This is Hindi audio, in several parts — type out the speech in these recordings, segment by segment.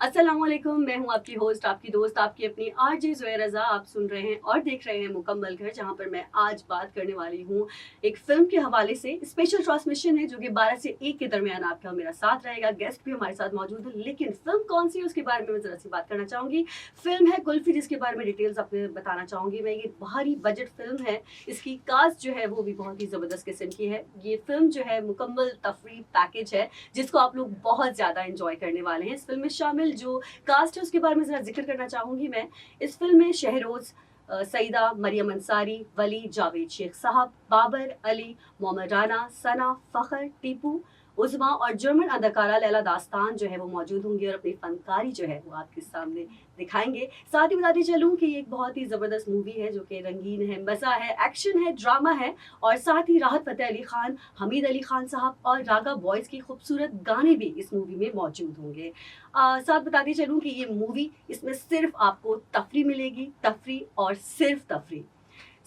अस्सलाम वालेकुम, मैं हूँ आपकी होस्ट, आपकी दोस्त, आपकी अपनी आरजे ज़ोया रज़ा। आप सुन रहे हैं और देख रहे हैं मुकम्मल घर, जहाँ पर मैं आज बात करने वाली हूँ एक फ़िल्म के हवाले से। स्पेशल ट्रांसमिशन है जो कि 12 से 1 के दरमियान आपका मेरा साथ रहेगा। गेस्ट भी हमारे साथ मौजूद है, लेकिन फ़िल्म कौन-सी है उसके बारे में मैं ज़रा-सी बात करना चाहूँगी। फ़िल्म है कुल्फ़ी, जिसके बारे में डिटेल्स आपको बताना चाहूँगी मैं। ये भारी बजट फ़िल्म है, इसकी कास्ट जो है वो भी बहुत ही ज़बरदस्त किस्म की है। ये फ़िल्म जो है मुकम्मल तफ़रीह पैकेज है, जिसको आप लोग बहुत ज़्यादा एन्जॉय करने वाले हैं। इस फ़िल्म में शामिल जो कास्ट है उसके बारे में ज़रा ज़िक्र करना चाहूँगी मैं। इस फ़िल्म में शहरोज़, सईदा, मरियम अंसारी, वली, जावेद शेख साहब, बाबर अली, मोहम्मद राना, सना, फ़ख्र, टीपू, उज़मा और जर्मन अदाकारा लैला दास्तान जो है वो मौजूद होंगी और अपनी फ़नकारी जो है वो आपके सामने दिखाएँगे। साथ ही बताती चलूँ कि ये एक बहुत ही ज़बरदस्त मूवी है जो कि रंगीन है, मज़ा है, एक्शन है, ड्रामा है और साथ ही राहत फ़तेह अली ख़ान, हमीद अली ख़ान साहब और रागा बॉयज़ की खूबसूरत गाने भी इस मूवी में मौजूद होंगे। साथ बताती चलूँ कि ये मूवी इसमें सिर्फ़ आपको तफ़री मिलेगी, तफ़री और सिर्फ़ तफ़री।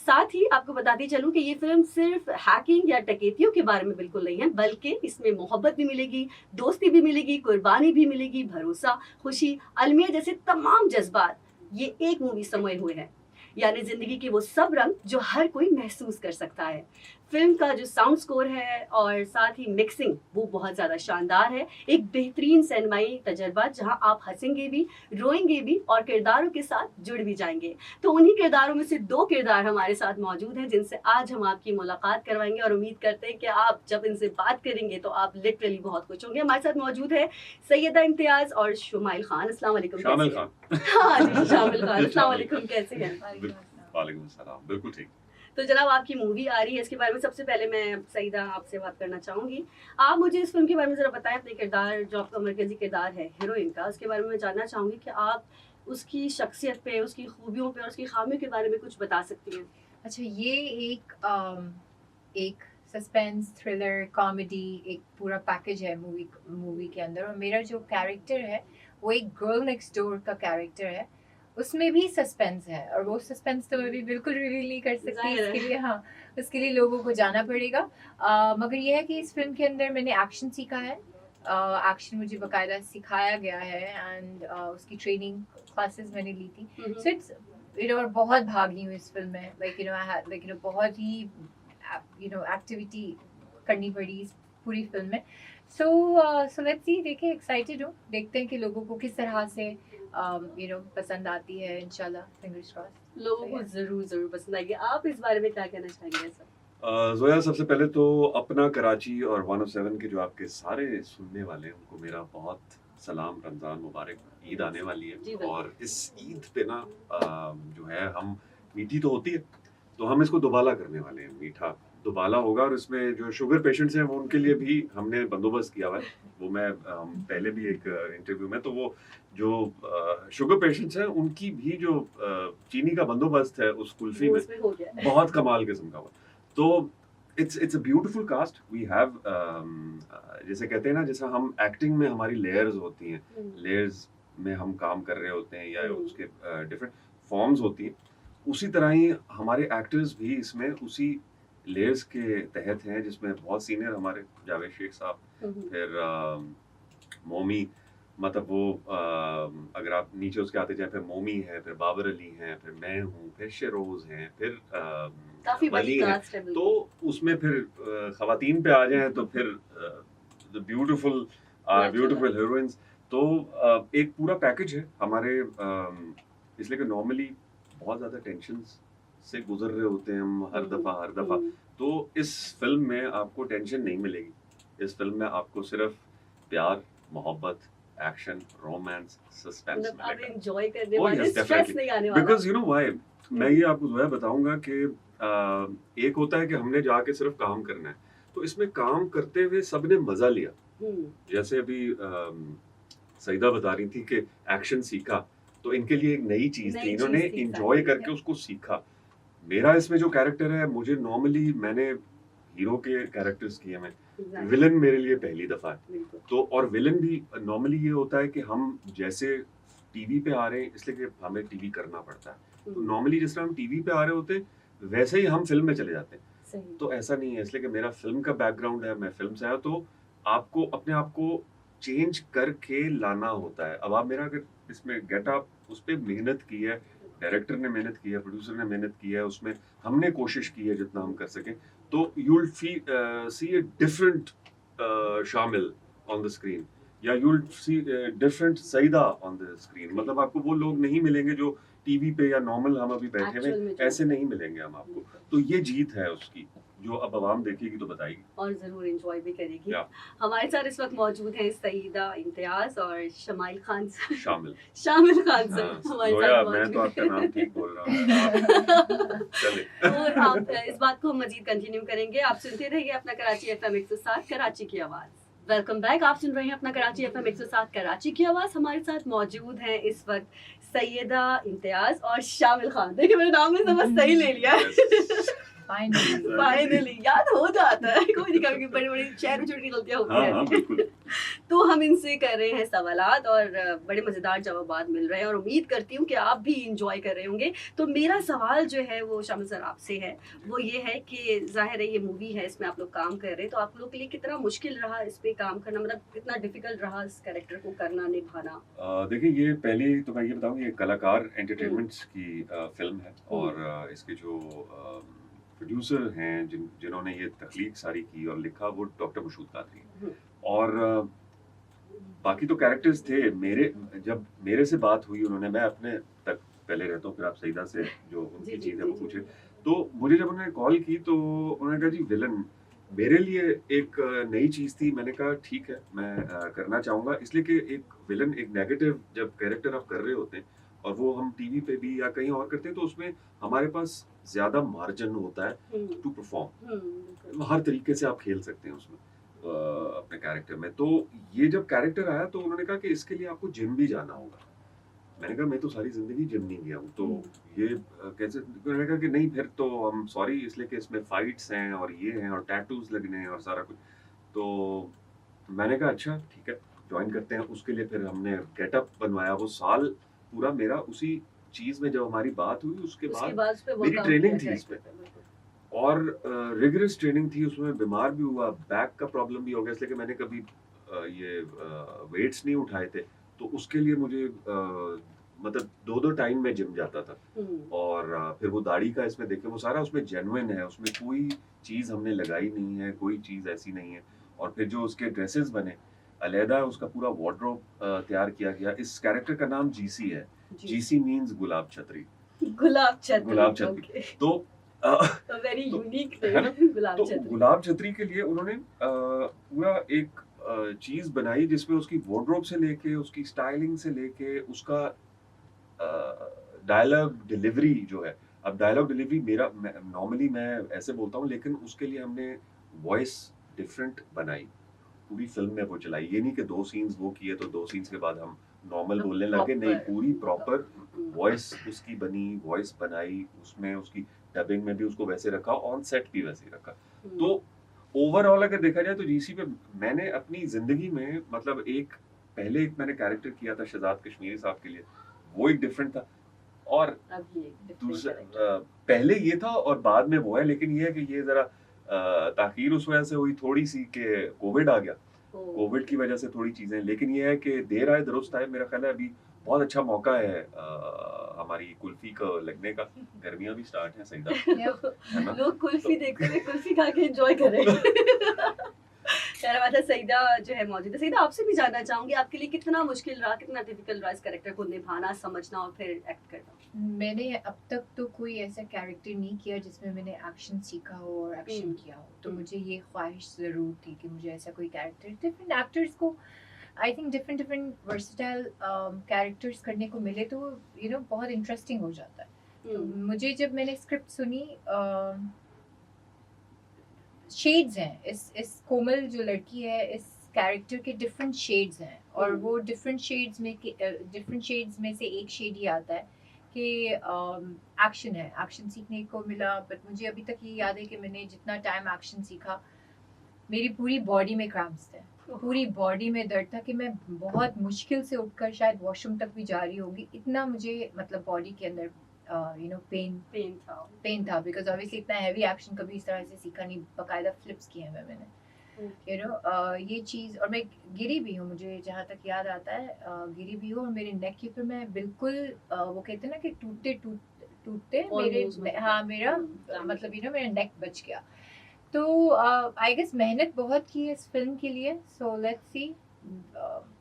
साथ ही आपको बताती चलूँ कि ये फ़िल्म सिर्फ़ हैकिंग या डकैतियों के बारे में बिल्कुल नहीं है, बल्कि इसमें मोहब्बत भी मिलेगी, दोस्ती भी मिलेगी, कुर्बानी भी मिलेगी, भरोसा, खुशी, अलमिया जैसे तमाम जज़्बात ये एक मूवी समाये हुए हैं। यानी ज़िंदगी के वो सब रंग जो हर कोई महसूस कर सकता है। फ़िल्म का जो साउंड स्कोर है और साथ ही मिक्सिंग वो बहुत ज़्यादा शानदार है। एक बेहतरीन सिनेमाई तजुर्बा जहाँ आप हँसेंगे भी, रोएँगे भी और किरदारों के साथ जुड़ भी जाएँगे। तो उन्हीं किरदारों में से 2 किरदार हमारे साथ मौजूद हैं, जिनसे आज हम आपकी मुलाकात करवाएँगे और उम्मीद करते हैं कि आप जब इनसे बात करेंगे तो आप लिटरली बहुत खुश होंगे। हमारे साथ मौजूद है सैयदा इम्तियाज़ और शुमाइल खान। अस्सलाम वालेकुम, शामिल कैसे हैं? खान। हाँ जी, शामिल खान। अस्सलाम शामिल वालेकुम, कैसे हैं? बिल वालेकुम अस्सलाम, बिल्कुल ठीक। तो जनाब आपकी मूवी आ रही है, इसके बारे में सबसे पहले मैं सईदा आपसे बात करना चाहूँगी। आप मुझे इस फ़िल्म के बारे में ज़रा बताएँ, अपने किरदार जो आपका मरकज़ी किरदार है हीरोइन का, उसके बारे में मैं जानना चाहूँगी कि आप उसकी शख्सियत पे, उसकी खूबियों पे और उसकी ख़ामियों के बारे में कुछ बता सकती हैं? अच्छा, ये एक सस्पेंस, थ्रिलर, कॉमेडी एक पूरा पैकेज है मूवी मूवी के अंदर। और मेरा जो कैरेक्टर है वो एक गर्ल नेक्स्ट डोर का कैरेक्टर है। उसमें भी सस्पेंस है और वो सस्पेंस तो मैं भी बिल्कुल रिवील नहीं कर सकती। ज़ाहिर इसके है। लिए हाँ, उसके लिए लोगों को जाना पड़ेगा। मगर ये है कि इस फ़िल्म के अंदर मैंने एक्शन सीखा है। एक्शन मुझे बाकायदा सिखाया गया है एंड उसकी ट्रेनिंग क्लासेस मैंने ली थी। हुँ, हुँ। सो इट्स और बहुत भागी हूँ इस फ़िल्म में। आई हैड बहुत ही एक्टिविटी करनी पड़ी इस पूरी फ़िल्म में। सो लेट्स सी, देखिए एक्साइटेड हूँ। देखते हैं कि लोगों को किस तरह से पसंद आती है। इंशाल्लाह, फिंगर्स क्रॉस्ड। लोगों को ज़रूर पसंद आएगी। आप इस बारे में क्या कहना चाहेंगे ऐसा? ज़ोया, सबसे पहले तो अपना कराची और 107 के जो आपके सारे सुनने वाले हैं उनको मेरा बहुत सलाम, रमज़ान मुबारक। ईद आने वाली है जी, बिल्कुल। और इस ईद पे ना जो है हम मीठी तो होती है, तो हम इसको दुबाला करने वाले हैं। मीठा दुबाला होगा और इसमें जो शुगर पेशेंट्स हैं वो उनके लिए भी हमने बंदोबस्त किया हुआ है। वो मैं पहले भी एक इंटरव्यू में तो वो जो शुगर पेशेंट्स हैं उनकी भी जो चीनी का बंदोबस्त है उस कुल्फ़ी वो में, उसमें हो गया है। बहुत कमाल किस्म का हुआ। तो it's a beautiful cast we have. जैसे कहते हैं ना, जैसा हम एक्टिंग में हमारी लेयर्स होती हैं, हुँ, लेयर्स में हम काम कर रहे होते हैं या हुँ। उसके डिफरेंट फॉर्म्स होती हैं, उसी तरह ही हमारे एक्टर्स भी इसमें उसी लेयर्स के तहत हैं, जिसमें बहुत सीनियर हमारे जावेद शेख साहब, हुँ, हुँ। फिर मोमी, मतलब वो अगर आप नीचे उसके आते जाएँ, फिर मोमी है, फिर बाबर अली हैं, फिर मैं हूँ, फिर शेरोज़ हैं, फिर काफ़ी बड़ी वली हैं। कास्ट है, तो बिल्कुल। उसमें फिर ख़वातीन पे आ जाएँ तो फिर द ब्यूटीफुल माशाल्लाह। Beautiful heroines. तो एक पूरा पैकेज है हमारे, इसलिए कि नॉर्मली बहुत ज़्यादा टेंशन्स से गुज़र रहे होते हैं हम हुँ, हर दफ़ा। हुँ। तो इस फ़िल्म में आपको टेंशन नहीं मिलेगी। इस फ़िल्म में आपको सिर्फ़ प्यार, मोहब्बत, एक्शन, रोमांस, सस्पेंस मतलब आप मिलेगा। एन्जॉय करने ओह वाले, यस, स्ट्रेस डेफिनिटली। नहीं आने वाला। Because you know why? मैं हुँ, ये आपको जो है बताऊँगा कि एक होता है कि हमने जाके सिर्फ़ काम करना है। तो इसमें काम करते हुए सबने मज़ा लिया। हुँ। जैसे अभी सईदा बता रही थी कि एक्शन सीखा, तो इनके लिए एक नई चीज़ थी। नई इन्होंने चीज़ थी, एन्जॉय एग्ज़ैक्टली। करके उसको सीखा। मेरा इसमें जो कैरेक्टर है, मुझे नॉर्मली मैंने हीरो के कैरेक्टर्स किए हैं। एग्ज़ैक्टली, विलेन मेरे लिए पहली दफ़ा है। बिल्कुल। तो और विलेन भी नॉर्मली ये होता है कि हम जैसे टीवी पे आ रहे हैं, इसलिए कि हमें टीवी करना पड़ता है। तो हुँ, नॉर्मली जिस तरह हम टीवी पे आ रहे होते हैं, वैसे ही हम फ़िल्म में चले जाते हैं। सही। तो ऐसा नहीं है, इसलिए कि मेरा फ़िल्म का बैकग्राउंड है, मैं फ़िल्म से आया, तो आपको अपने आप को चेंज करके लाना होता है। अब आप मेरा अगर इसमें गेट अप उस पे मेहनत की है, डायरेक्टर ने मेहनत की है, प्रोड्यूसर ने मेहनत की है, उसमें हमने कोशिश की है जितना हम कर सकें, तो you will see a different शामिल ऑन द स्क्रीन, या you will see different Saida on the screen. मतलब आपको वो लोग नहीं मिलेंगे जो टीवी पे या नॉर्मल हम अभी बैठे हुए एक्चुअल में जो ऐसे नहीं मिलेंगे हम आपको। तो ये जीत है उसकी, जो अब आवाम देखेगी तो बताएगी। और ज़रूर एंजॉय भी करेगी। या हमारे साथ इस वक्त मौजूद हैं सईदा इम्तियाज और शमाइल खान सर, शामिल। शामिल खान सर हाँ, हमारे लोया, साथ मैं तो मौजूद आपका नाम हैं। ठीक बोल रहा हूँ। चले। और आप इस बात को मजीद कंटिन्यू करेंगे। आप सुनते रहिए अपना कराची एफएम 107 कराची की आवाज़। वेलकम बैक, आप सुन रहे हैं अपना कराची एफएम 107 कराची की आवाज़। हमारे साथ मौजूद हैं इस वक्त सैयदा इम्तियाज और शामिल खान। देखिए मेरे नाम में समझ सही ले लिया Yes. फाइनली फाइनली याद हो जाता है, कोई नहीं, कभी बड़ी बड़ी शहर में छोटी गलतियां होती हाँ हाँ रहती हैं। बिल्कुल। तो हम इनसे कर रहे हैं सवालात और बड़े मज़ेदार जवाबात मिल रहे हैं और उम्मीद करती हूँ कि आप भी इंजॉय कर रहे होंगे। तो मेरा सवाल जो है वो शामिल सर आपसे है, वो ये है कि ज़ाहिर है ये मूवी है, इसमें आप लोग काम कर रहे हैं, तो आप लोग के लिए कितना मुश्किल रहा इस पे काम करना, मतलब कितना डिफिकल्ट रहा इस कैरेक्टर को करना, निभाना? देखिए, ये पहले तो मैं ये बताऊँ, ये कलाकार एंटरटेनमेंट्स की फिल्म है, और इसके जो प्रोड्यूसर हैं जिन्होंने ये तख्लीक सारी की और लिखा, वो डॉक्टर मशहूद कादरी हैं। और बाकी तो कैरेक्टर्स थे मेरे, जब मेरे से बात हुई उन्होंने, मैं अपने तक पहले रहता हूँ, फिर आप सईदा से जो उनकी चीज़ है वो पूछे। तो मुझे जब उन्होंने कॉल की तो उन्होंने कहा जी विलन, मेरे लिए एक नई चीज़ थी। मैंने कहा ठीक है, मैं करना चाहूँगा, इसलिए कि एक विलन, एक नेगेटिव जब कैरेक्टर आप कर रहे होते हैं और वो हम टीवी पे भी या कहीं और करते हैं, तो उसमें हमारे पास ज़्यादा मार्जिन होता है टू परफॉर्म। हर तरीके से आप खेल सकते हैं उसमें अपने कैरेक्टर में। तो ये जब कैरेक्टर आया तो उन्होंने कहा कि इसके लिए आपको जिम भी जाना होगा। मैंने कहा मैं तो सारी जिंदगी जिम नहीं गया हूँ, तो ये कैसे? उन्होंने कहा कि नहीं, फिर तो हम सॉरी, इसलिए कि इसमें फाइट्स हैं और ये हैं और टैटूज लगने हैं और सारा कुछ। तो मैंने कहा अच्छा ठीक है, ज्वाइन करते हैं। उसके लिए फिर हमने गेटअप बनवाया। वो साल पूरा मेरा उसी चीज में, जब हमारी बात हुई उसके बाद उस पे मेरी वर्कआउट ट्रेनिंग किया थी इसमें, कैरेक्टर और रिगरस ट्रेनिंग थी उसमें। बीमार भी हुआ, बैक का प्रॉब्लम भी हो गया, इसलिए कि मैंने कभी ये वेट्स नहीं उठाए थे। तो उसके लिए मुझे मतलब दो दो टाइम में जिम जाता था। और फिर वो दाढ़ी का इसमें देखे, वो सारा उसमें जेन्युइन है, उसमें कोई चीज़ हमने लगाई नहीं है, कोई चीज़ ऐसी नहीं है। और फिर जो उसके ड्रेसेस बने, अलहदा उसका पूरा वार्डरोब तैयार किया गया। इस कैरेक्टर का नाम जीसी है। जीसी मीन्स गुलाब छतरी। गुलाब छतरी, गुलाब छतरी। okay. तो वेरी तो यूनिक है ना? गुलाब तो छतरी। गुलाब छतरी के लिए उन्होंने पूरा एक चीज बनाई, जिसमें उसकी वार्डरोब से लेके, उसकी स्टाइलिंग से लेके, उसका डायलॉग डिलीवरी जो है। अब डायलॉग डिलीवरी मेरा, नॉर्मली मैं ऐसे बोलता हूँ, लेकिन उसके लिए हमने वॉइस डिफरेंट बनाई, पूरी फिल्म में वो चलाई। ये नहीं कि 2 सीन्स वो किए तो 2 सीन्स के बाद हम नॉर्मल बोलने लगे, नहीं, पूरी प्रॉपर वॉइस उसकी बनी, वॉइस बनाई, उसमें उसकी डबिंग में भी उसको वैसे रखा, ऑन सेट भी वैसे ही रखा। तो ओवरऑल अगर देखा जाए तो जीसी पे मैंने अपनी जिंदगी में, मतलब एक पहले एक मैंने कैरेक्टर किया था शहजाद कश्मीरी साहब के लिए, वो एक डिफरेंट था। और अभी एक different दूसरा character। पहले ये था और बाद में वो है, लेकिन ये है कि ये जरा ताखीर उस वजह से हुई थोड़ी सी कि कोविड आ गया। कोविड की वजह से थोड़ी चीजें, लेकिन ये है कि देर आए दुरुस्त आए। मेरा ख्याल है अभी बहुत अच्छा मौका है हमारी कुल्फी का लगने का। गर्मियां भी स्टार्ट हैं सईदा, है ना? लोग कुल्फी देखते हुए कुल्फी खा के एंजॉय कर रहे हैं। खैर बात है, सईदा जो है मौजूद है। सईदा, आपसे भी जानना चाहूंगी, आपके लिए कितना मुश्किल रहा, कितना डिफिकल्ट रहा इस कैरेक्टर को निभाना, समझना और फिर एक्ट करना? मैंने अब तक तो कोई ऐसा कैरेक्टर नहीं किया जिसमें मैंने एक्शन सीखा हो और एक्शन किया हो, तो मुझे ये ख्वाहिश ज़रूर थी कि मुझे ऐसा कोई कैरेक्टर, डिफरेंट एक्टर्स को I think different versatile characters करने को मिले तो बहुत इंटरेस्टिंग हो जाता है। तो मुझे जब मैंने स्क्रिप्ट सुनी, शेड्स हैं इस कोमल जो लड़की है, इस कैरेक्टर के डिफरेंट शेड्स हैं, और वो डिफरेंट शेड्स में से एक शेड ही आता है कि एक्शन है, एक्शन सीखने को मिला। बट मुझे अभी तक ये याद है कि मैंने जितना टाइम एक्शन सीखा, मेरी पूरी बॉडी में क्रैम्प्स थे, पूरी बॉडी में दर्द था कि मैं बहुत मुश्किल से उठकर शायद वॉशरूम तक भी जा रही होगी, इतना मुझे मतलब बॉडी के अंदर पेन था, बिकॉज ऑब्वियसली इतना हैवी एक्शन कभी इस तरह से सीखा नहीं, बाकायदा फ्लिप्स किए हैं मैंने। यू नो ये चीज़, और मैं गिरी भी हूँ, मुझे जहाँ तक याद आता है गिरी भी हूँ, और मेरे नेक के ऊपर मैं बिल्कुल वो कहते हैं ना कि टूटते मेरे, Almost मतलब हाँ मेरा damage। मतलब मेरा नेक बच गया। तो आई गेस मेहनत बहुत की है इस फिल्म के लिए, so let's see.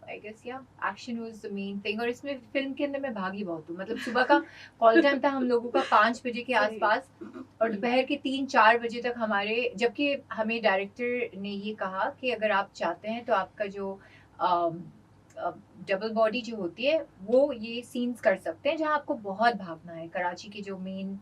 I guess या action was the main thing, और इसमें फिल्म के अंदर मैं भागी बहुत हूँ, मतलब सुबह का कॉल टाइम था हम लोगों का 5 बजे के सही। आसपास, और दोपहर के 3-4 बजे तक हमारे, जबकि हमें डायरेक्टर ने ये कहा कि अगर आप चाहते हैं तो आपका जो डबल बॉडी जो होती है वो ये सीन्स कर सकते हैं जहाँ आपको बहुत भागना है। कराची के जो main,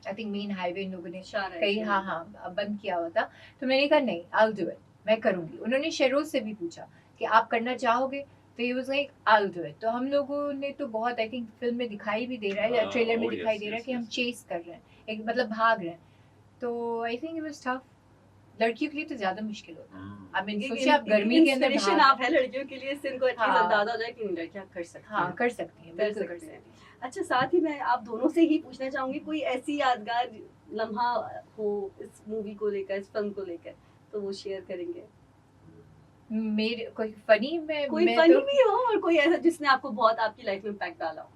I think main highway in लोगों ने शार है कहीं, शार। हाँ बंद किया हुआ था। तो मैंने कहा नहीं, आई विल डू इट, मैं करूंगी। उन्होंने शेरोज से भी पूछा कि आप करना चाहोगे, तो ये was like I will do it. तो हम लोगों ने तो बहुत, आई थिंक फिल्म में दिखाई भी दे रहा है या ट्रेलर में oh दिखाई yes दे रहा है yes कि हम yes चेस कर रहे हैं, एक मतलब भाग रहे हैं। तो I think it was tough. लड़कियों के लिए तो ज्यादा मुश्किल होता है। आई मीन सोचिए आप गर्मी के अंदर इंस्पिरेशन भाग, आप है लड़कियों के लिए, इससे इनको एटलीस्ट हाँ। अंदाजा हो जाए कि नहीं, लड़कियां कर सकती हाँ हैं। कर सकती हैं, कर बिल्कुल कर सकते हैं। सकती हैं। अच्छा, साथ ही मैं आप दोनों से ही पूछना चाहूंगी, कोई ऐसी यादगार लम्हा हो इस मूवी को लेकर, इस फिल्म को लेकर, तो वो शेयर करेंगे। मेरे कोई फनी में, कोई मैं फनी तो भी हो और कोई ऐसा जिसने आपको बहुत आपकी लाइफ में इम्पैक्ट डाला हो।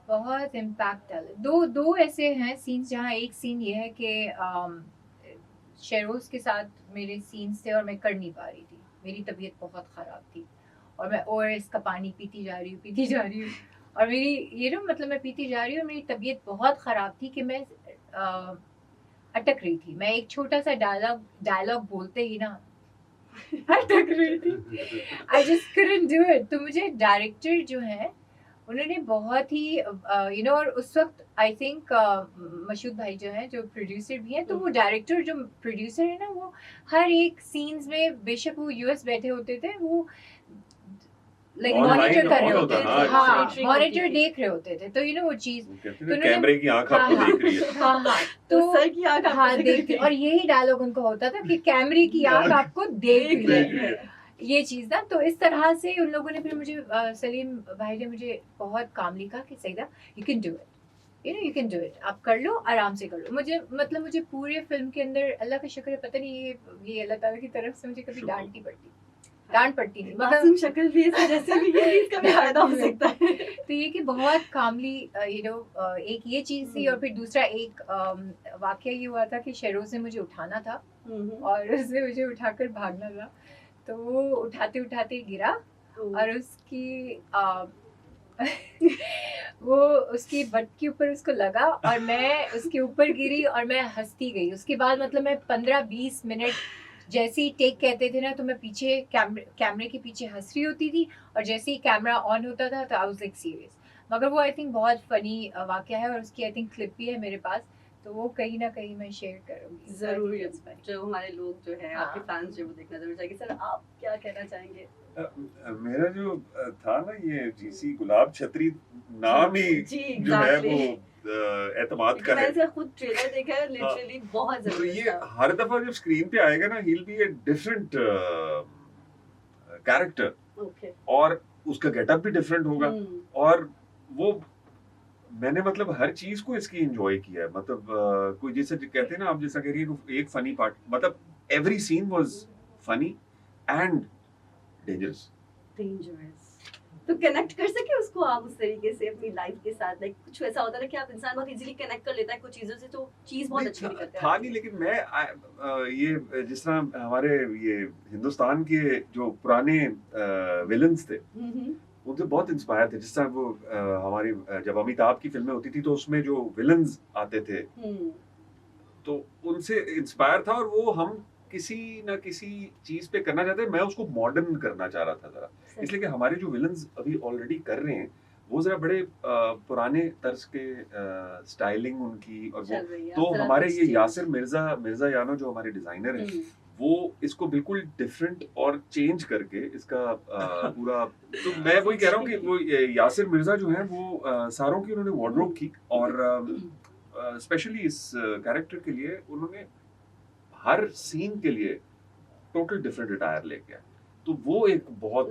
बहुत इम्पैक्ट डाले, दो दो ऐसे हैं सीन्स, जहाँ एक सीन ये है कि शेरोज के साथ मेरे सीन्स थे और मैं कर नहीं पा रही थी, मेरी तबीयत बहुत ख़राब थी, और मैं ओआरएस का पानी पीती जा रही हूँ, और मेरी मतलब मैं पीती जा रही हूँ, मेरी तबीयत बहुत ख़राब थी कि मैं अटक रही थी। मैं एक छोटा सा डायलॉग बोलते ही ना अटक रही थी, I just couldn't do it। तो मुझे डायरेक्टर जो है उन्होंने बहुत ही और उस वक्त आई थिंक मशहूद भाई जो है, जो प्रोड्यूसर भी हैं, तो वो डायरेक्टर जो प्रोड्यूसर है ना, वो हर एक सीन्स में, बेशक वो यूएस बैठे होते थे, वो लाइक Online मॉनिटर कर रहे on होते होता, थे, हाँ, हाँ monitoring मॉनिटर होती थी। देख रहे होते थे। तो वो चीज, वो कहते तो हैं ना, उन्होंने, कैमरे की आंख आपको हाँ देख रही है। हाँ तो तो सर की आंख आपको हाँ देख रही देखती, थी। और यही डायलॉग उनका होता था कि कैमरे की आंख आपको देख देख रही रही है, है। ये चीज ना। तो इस तरह से उन लोगों ने फिर मुझे सलीम भाई ने मुझे बहुत कामली कहा कि Saida you can do it, you can do it, आप कर लो, आराम से कर लो। मुझे पूरे फिल्म के अंदर अल्लाह का शुक्र है, पता नहीं ये अल्लाह ताला की तरफ से मुझे कभी शुक्र। डांट पड़ती नहीं, मगर मासूम शक्ल भी है, जैसे भी ये इसका भी फायदा हो सकता है। तो ये कि बहुत कामली एक ये चीज़ थी। और फिर दूसरा एक वाकया ये हुआ था कि शेरोज ने मुझे उठाना था और उसने मुझे उठाकर भागना था, तो वो उठाते उठाते गिरा और उसकी वो उसकी बट के ऊपर उसको लगा और मैं उसके ऊपर गिरी और मैं हंसती गई। उसके बाद मतलब मैं 15-20 मिनट जैसे ही टेक कहते थे ना, तो मैं पीछे कैमरे के पीछे हंस रही होती थी, और जैसे ही कैमरा ऑन होता था तो आई वाज लाइक सीरियस। मगर वो आई थिंक बहुत फनी वाकया है, और उसकी आई थिंक क्लिप भी है मेरे पास, तो वो कहीं ना कहीं मैं शेयर करूंगी जरूर। I think it's funny। जो हमारे लोग जो है, हाँ। आपके फैंस जो, वो देखना जरूर चाहिए। सर आप क्या कहना चाहेंगे? मेरा जो था ना, ये जीसी गुलाब छतरी नाम ही जी, जो है exactly। वो एतमाद का है। मैंने खुद ट्रेलर देखा है, लिटरली बहुत तो ये जबरदस्त था। हर दफा जब स्क्रीन पे आएगा ना, he'll be a different character, okay. और उसका गेटअप भी डिफरेंट होगा, और वो मैंने मतलब हर चीज को इसकी एंजॉय किया है। मतलब कोई जैसे कहते हैं ना, आप जैसा कह रही है एक फनी पार्ट, मतलब every scene was funny and dangerous. तो कनेक्ट कर सके उसको आप उस तरीके से अपनी लाइफ के साथ? लाइक कुछ वैसा होता है ना कि आप इंसान बहुत इजीली कनेक्ट कर लेता है कुछ चीजों से, तो चीज बहुत अच्छी निकलती है। था नहीं, लेकिन मैं ये जिस तरह हमारे ये हिंदुस्तान के जो पुराने विलन्स थे, उनसे बहुत इंस्पायर थे। जिस तरह वो हमारी जब अमिताभ की फिल्में होती थी, तो उसमें जो विलन्स आते थे, तो उनसे इंस्पायर था, और वो हम किसी ना किसी चीज पे करना चाहते हैं। मैं उसको मॉडर्न करना चाह रहा था जरा, इसलिए कि हमारे जो विलन्स अभी ऑलरेडी कर रहे हैं, वो जरा बड़े पुराने तर्ज के स्टाइलिंग उनकी, और वो तो हमारे ये यासिर मिर्जा यानो जो हमारे डिजाइनर हैं, वो इसको बिल्कुल डिफरेंट और चेंज करके इसका पूरा, तो मैं वही कह रहा हूँ कि वो यासिर मिर्जा जो है, वो सारों की उन्होंने वार्डरोब की, और स्पेशली इस कैरेक्टर के लिए उन्होंने हर सीन के लिए टोटल डिफरेंट अटायर लेके आए। तो वो एक बहुत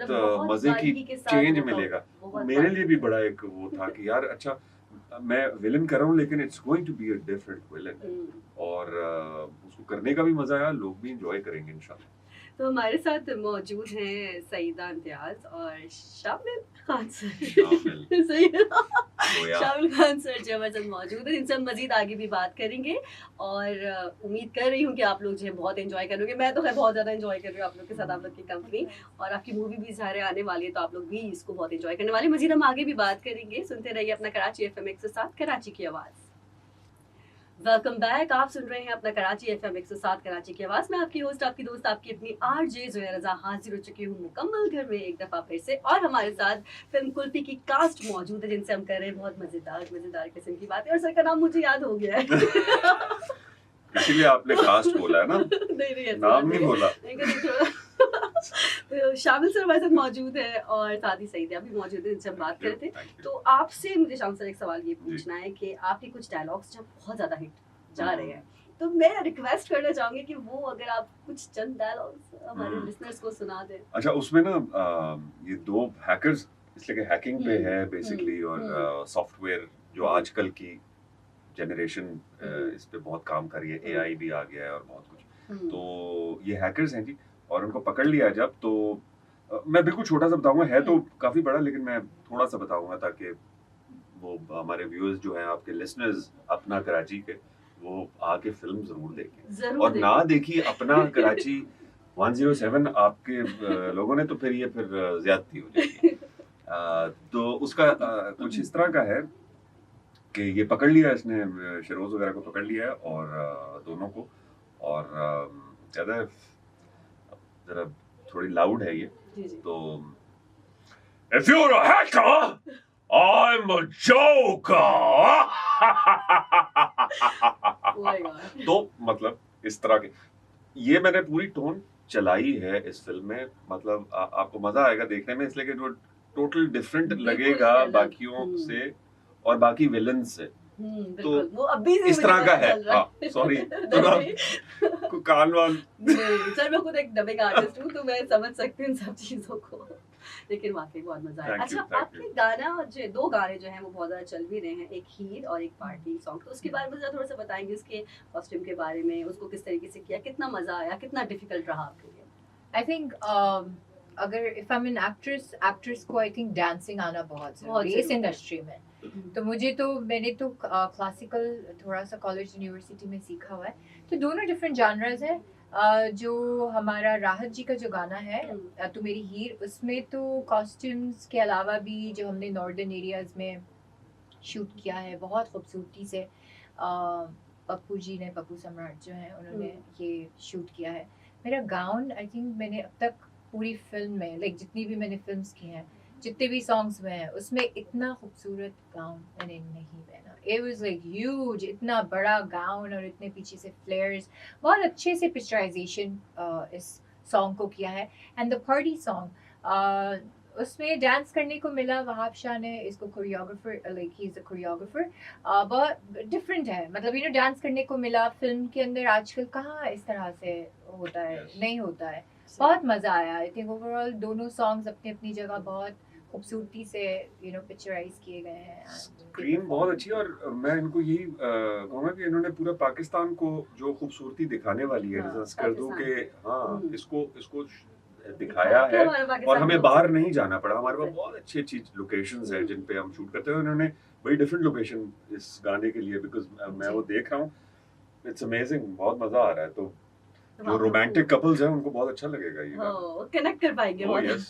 मजे की चेंज मिलेगा। मेरे लिए भी बड़ा एक वो था कि यार अच्छा, मैं विलन कर रहा हूँ लेकिन it's going to be a different villain, और उसको करने का भी मजा आया, लोग भी एंजॉय करेंगे इंशाल्लाह। तो हमारे साथ मौजूद हैं सईदा इम्तियाज और शामिल खान सर। शामिल। सही है। गोया। शामिल खान सर जो हमारे साथ मौजूद है, इनसे हम मजीद आगे भी बात करेंगे और उम्मीद कर रही हूँ कि आप लोग जो है बहुत एंजॉय करोगे। मैं तो है बहुत ज़्यादा एंजॉय कर रही हूँ आप लोग के साथ, आप लोग की कंपनी, और आपकी मूवी भी ज़ाहिर आने वाली है तो आप लोग भी इसको बहुत एंजॉय करने वाले। मजीद हम आगे भी बात करेंगे। सुनते रहिए अपना कराची FM 107, कराची की आवाज़। Welcome back. आप सुन रहे हैं अपना कराची FM 107, कराची की आवाज में। आपकी होस्ट, आपकी दोस्त, आपकी अपनी RJ ज़ोया रज़ा हाजिर हो चुकी हूँ मुकम्मल घर में एक दफा फिर से, और हमारे साथ फिल्म कुल्फी की कास्ट मौजूद है जिनसे हम कर रहे हैं बहुत मजेदार किस्म की बातें, और सर का नाम मुझे याद हो गया है। इसीलिए आपने कास्ट बोला है ना, नहीं नाम नहीं बोला। तो शामिल सर हमारे साथ मौजूद है और साथ ही सईदा भी मौजूद है जिनसे हम बात कर रहे थे। तो आपसे मुझे शामिल सर एक सवाल ये पूछना है कि आपके कुछ डायलॉग्स जब बहुत ज्यादा हिट जा रहे हैं, तो मैं रिक्वेस्ट करना चाहूंगी कि वो अगर आप कुछ चंद डायलॉग्स हमारे लिसनर्स को सुना दें। अच्छा, उसमें ना ये दो हैकर्स, इसलिए कि हैकिंग पे है बेसिकली, और सॉफ्टवेयर जो आजकल की जनरेशन इस पे बहुत काम कर रही है, AI भी आ गया है और बहुत कुछ। तो ये हैकर्स हैं जी, और उनको पकड़ लिया जब, तो मैं बिल्कुल छोटा सा बताऊंगा, है तो काफी बड़ा, लेकिन मैं थोड़ा सा बताऊंगा ताकि वो हमारे व्यूअर्स जो हैं, आपके लिसनर्स अपना कराची के, वो आके फिल्म जरूर देखें, और ना देखिए अपना कराची 107 आपके लोगों ने, तो फिर ये ज्यादती हो जाएगी। तो उसका कुछ इस तरह का है कि ये पकड़ लिया इसने, शरोज वगैरह को पकड़ लिया है, और दोनों को, और ज्यादा जरा थोड़ी लाउड है ये, तो If you're a hacker, I'm a joker. तो मतलब इस तरह के, ये मैंने पूरी टोन चलाई है इस फिल्म में, मतलब आपको मजा आएगा देखने में, इसलिए कि जो टोटल डिफरेंट लगेगा बाकियों से और बाकी विलन से। तो वो अभी से इस तरह का है। सॉरी तो कान वाल सर, मैं खुद एक डबिंग आर्टिस्ट हूँ तो मैं समझ सकती हूँ इन सब चीजों को, लेकिन वाकई बहुत मजा आया। अच्छा, आपके गाना जो दो गाने जो हैं वो बहुत ज्यादा चल भी रहे हैं, एक हीर और एक पार्टी सॉन्ग, तो उसके बारे में थोड़ा सा बताएंगे, उसके कॉस्ट्यूम के बारे में, उसको किस तरीके से किया, कितना मजा आया, कितना डिफिकल्ट रहा आपके लिए? आई थिंक अगर if I am an actress को आई थिंक डांसिंग आना बहुत जरूरी है इस इंडस्ट्री में। तो मैंने तो क्लासिकल थोड़ा सा कॉलेज यूनिवर्सिटी में सीखा हुआ है, तो दोनों डिफरेंट जानर्स हैं। जो हमारा राहत जी का जो गाना है तू मेरी हीर, उसमें तो कॉस्ट्यूम्स के अलावा भी जो हमने नॉर्दर्न एरियाज में शूट किया है बहुत खूबसूरती से, पप्पू जी ने, पप्पू सम्राट जो हैं, उन्होंने ये शूट किया है। मेरा गाउन आई थिंक मैंने अब तक पूरी फिल्म में, लाइक जितनी भी मैंने फिल्म्स की हैं, जितने भी सॉन्ग्स में हैं, उसमें इतना खूबसूरत गाउन मैंने नहीं पहना। इट वाज लाइक ह्यूज, इतना बड़ा गाउन और इतने पीछे से फ्लेयर्स, बहुत अच्छे से पिक्चराइजेशन इस सॉन्ग को किया है। एंड द पार्टी सॉन्ग, उसमें डांस करने को मिला, वहाब शाह ने इसको choreographer, like he is a choreographer, बहुत डिफरेंट है, मतलब डांस करने को मिला। फिल्म के अंदर आजकल कहाँ इस तरह से होता है, नहीं होता है। बहुत मज़ा आया। आई थिंक ओवरऑल दोनों सॉन्ग्स अपनी अपनी जगह बहुत खूबसूरती से पिक्चराइज किए गए हैं। स्क्रीन बहुत अच्छी है, और मैं इनको यही कहूँगा कि इन्होंने पूरा पाकिस्तान को जो खूबसूरती दिखाने वाली है, कर दूं कि हाँ, इसको दिखाया है, और हमें बाहर नहीं जाना पड़ा। हमारे पास बहुत अच्छी अच्छी लोकेशंस हैं जिन पे हम शूट करते हैं। उन्होंने बड़ी डिफरेंट लोकेशन इस गाने के लिए, बिकॉज मैं वो देख रहा हूँ, इट्स अमेजिंग, बहुत मजा आ रहा है। तो जो रोमांटिक कपल्स हैं उनको बहुत अच्छा लगेगा ये गाना, कनेक्ट कर पाएंगे। yes.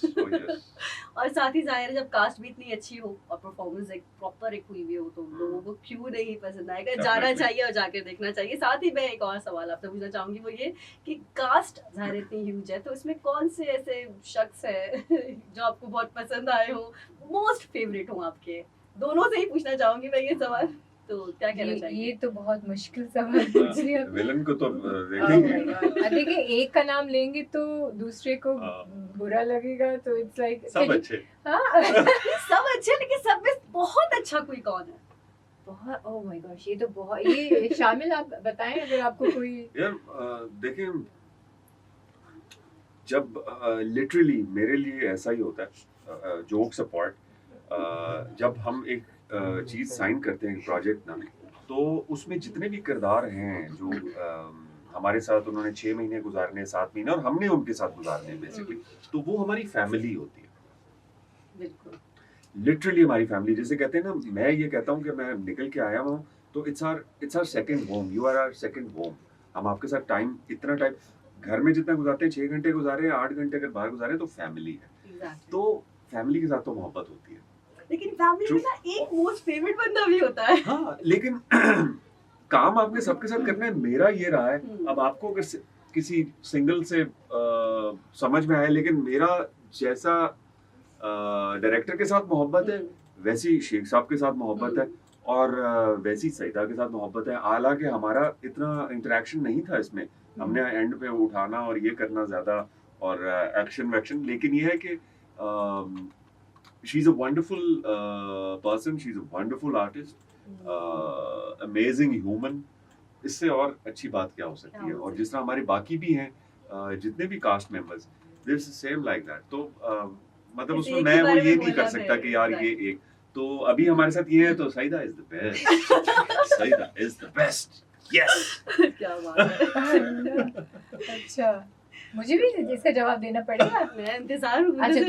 और साथ ही जाहिर है जब कास्ट भी इतनी अच्छी हो और परफॉर्मेंस एक प्रॉपर एक हुई भी हो, तो लोगों को क्यों नहीं पसंद आएगा, जाना चाहिए और जाकर देखना चाहिए। साथ ही मैं एक और सवाल आपसे पूछना चाहूंगी, वो ये कि कास्ट जाहिर इतनी ह्यूज है, तो इसमें कौन से ऐसे शख्स है जो आपको बहुत पसंद आए हो, मोस्ट फेवरेट हो आपके? दोनों से ही पूछना चाहूंगी मैं ये सवाल, तो क्या कहना चाहिए? ये तो बहुत मुश्किल सवाल पूछ लिया। विलन को तो देखेंगे, देखिए एक का नाम लेंगे तो दूसरे को बुरा लगेगा, तो इट्स लाइक सब अच्छे। हाँ सब अच्छे, लेकिन सब में बहुत अच्छा कोई कौन है? बहुत, ओह माय गॉश, ये तो बहुत, ये शामिल आप बताएं अगर आपको कोई। यार देखिए, जब लिटरली मेरे लिए ऐसा ही होता है, जोक्स अपार्ट, जब हम एक चीज साइन करते हैं प्रोजेक्ट ना, तो उसमें जितने भी किरदार हैं जो हमारे साथ उन्होंने 6 महीने गुजारने, 7 महीने, और हमने उनके साथ गुजारने बेसिकली, तो वो हमारी फैमिली होती है, बिल्कुल। लिटरली हमारी फैमिली। जैसे कहते हैं ना, मैं ये कहता हूँ कि मैं निकल के आया हूँ तो it's our second home, you are our second home. हम आपके साथ इतना टाइम घर में जितना गुजारते हैं, 6 घंटे गुजारे, 8 घंटे अगर बाहर गुजारे, तो फैमिली है। Exactly. तो फैमिली के साथ तो मोहब्बत होती है, लेकिन फैमिली में ना एक मोस्ट फेवरेट बंदा भी होता है। हाँ, लेकिन काम आपने सबके साथ करना है। मेरा ये रहा है, अब आपको अगर किसी सिंगल से समझ में आया, लेकिन मेरा जैसा डायरेक्टर के साथ मोहब्बत है, वैसी शेख साहब के साथ मोहब्बत है, और वैसी सईदा के साथ मोहब्बत है। हालांकि हमारा इतना इंटरेक्शन नहीं था इसमें, हमने एंड पे उठाना और ये करना ज्यादा, और एक्शन वैक्शन, लेकिन ये है कि she is a wonderful person, she is a wonderful artist, amazing human. इससे और अच्छी बात क्या हो सकती है। और जिस तरह हमारे बाकी भी हैं जितने भी cast members, this same like that. तो मतलब उसमें मैं वो ये नहीं कर सकता कि यार ये एक, तो अभी हमारे साथ ये है, तो Saida is the best, Saida is the best, yes. क्या बात है। अच्छा, मुझे भी इसका जवाब देना पड़ेगा। मैं इंतजार हूँ। अच्छा,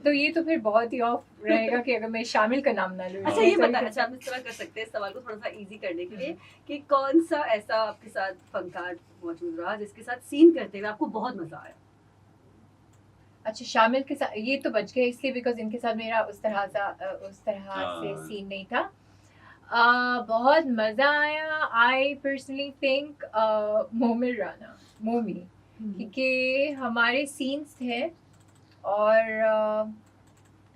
तो ये तो फिर बहुत ही ऑफ रहेगा कि अगर मैं शामिल का नाम ना लूँ। अच्छा ये बता, अच्छा हम इस तरह कर सकते हैं इस सवाल को थोड़ा सा इजी करने के लिए, कि कौन सा ऐसा आपके साथ फनकार मौजूद रहा जिसके साथ सीन करते हुए आपको बहुत मजा आया? अच्छा, शामिल के साथ ये तो बच गए इसलिए बिकॉज इनके साथ मेरा उस तरह से सीन नहीं था। बहुत मज़ा आया। I personally think Momir Rana, मोमी, क्योंकि हमारे सीन्स थे और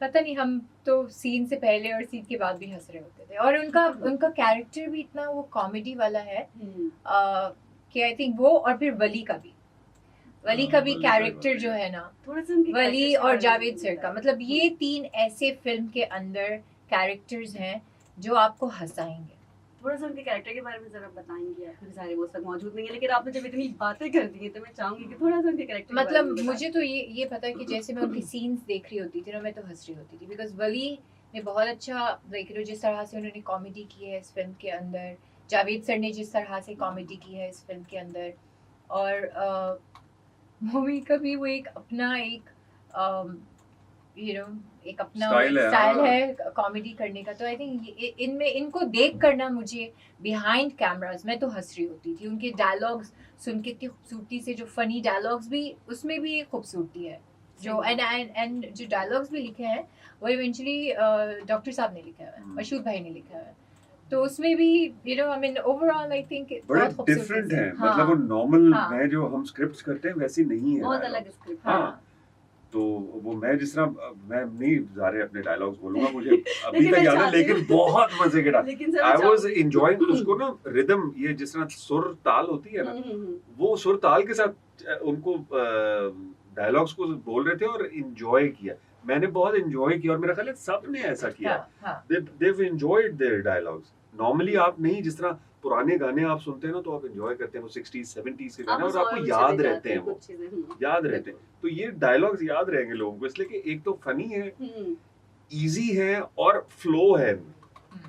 पता नहीं, हम तो सीन से पहले और सीन के बाद भी हंस रहे होते थे, और उनका कैरेक्टर भी इतना वो कॉमेडी वाला है कि आई थिंक वो, और फिर वली का भी कैरेक्टर जो है ना, थोड़ा सा उनके वली characters और के जावेद बारे सर में का, बताएं। मतलब ये 3 ऐसे फिल्म के अंदर कैरेक्टर्स हैं जो आपको हंसाएंगे। थोड़ा सा उनके कैरेक्टर के बारे में जरा बताएंगे आप? क्योंकि सारे वो सब मौजूद नहीं है, लेकिन आपने जब इतनी बातें कर दी हैं तो मैं चाहूंगी कि थोड़ा सा उनके कैरेक्टर के बारे मतलब में बताएं। मुझे तो ये पता है कि जैसे मैं उनके सीन्स देख रही होती थी ना, मैं तो हंस रही होती थी, बिकॉज वली ने बहुत अच्छा, लाइक जिस तरह से उन्होंने कॉमेडी की है इस फिल्म के अंदर, जावेद सर ने जिस तरह से कॉमेडी की है इस फिल्म के अंदर, और मूवी का भी वो एक अपना एक अपना स्टाइल है कॉमेडी करने का। तो आई थिंक इनमें इनको देख कर ना, मुझे बिहाइंड कैमरास मैं तो हंस रही होती थी। उनके डायलॉग्स सुन के इतनी खूबसूरती से, जो फनी डायलॉग्स भी उसमें भी एक खूबसूरती है, जो एंड जो डायलॉग्स भी लिखे हैं वो इवेंचुअली डॉक्टर साहब ने लिखा है, मशहूद भाई ने लिखा है, तो उसमें भी I mean overall I think बड़े डिफरेंट है। मतलब वो नॉर्मल में जो हम स्क्रिप्ट्स करते हैं वैसी नहीं है, बहुत अलग स्क्रिप्ट। हाँ, तो वो मैं जिस तरह, मैं नहीं सारे अपने डायलॉग्स बोलूंगा, मुझे अभी तक याद है, लेकिन बहुत मजे के डायलॉग। आई वाज एंजॉयिंग उसको ना, रिदम, ये जिस तरह सुर ताल होती है ना, वो सुर ताल के साथ उनको डायलॉग्स को बोल रहे थे और एंजॉय किया। मैंने बहुत एंजॉय किया, और मेरा ख्याल है सबने ऐसा किया। they've enjoyed their dialogues। Normally आप नहीं, जिस तरह पुराने गाने आप सुनते हैं ना, तो आप एंजॉय करते हैं वो 60s 70s के गाने, और आपको याद रहते हैं, वो याद रहते हैं। तो ये डायलॉग्स याद रहेंगे लोगों को, इसलिए कि एक तो फनी है, इजी है, और फ्लो है,